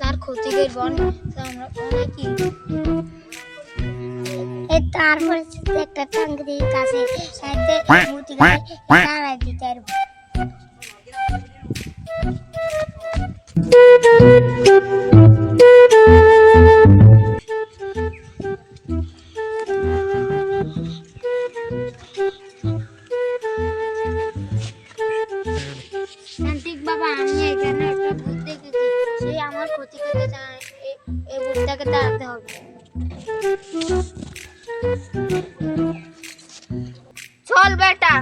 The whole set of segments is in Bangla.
তার ক্ষতি করব আমরা কি তারপর একটা টাঙ্গির কাছে সাইডে মুতি করে তারাই দিতে পারব শান্তিক বাবা আমি এখানে একটা ভূত দেখেছি সে আমার ক্ষতি করতে চায় এই ভূতটাকে তাড়াতে হবে চল বেটা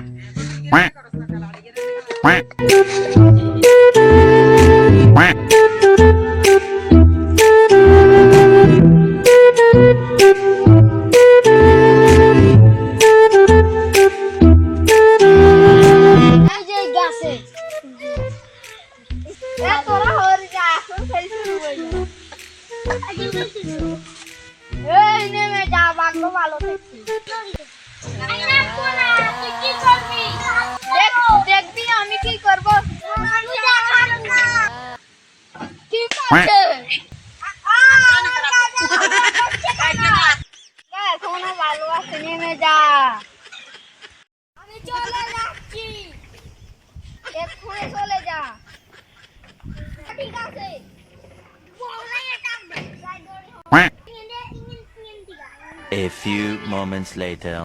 A few moments later.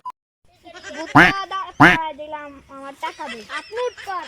দিলাম আমার টাকা দে আপলোড কর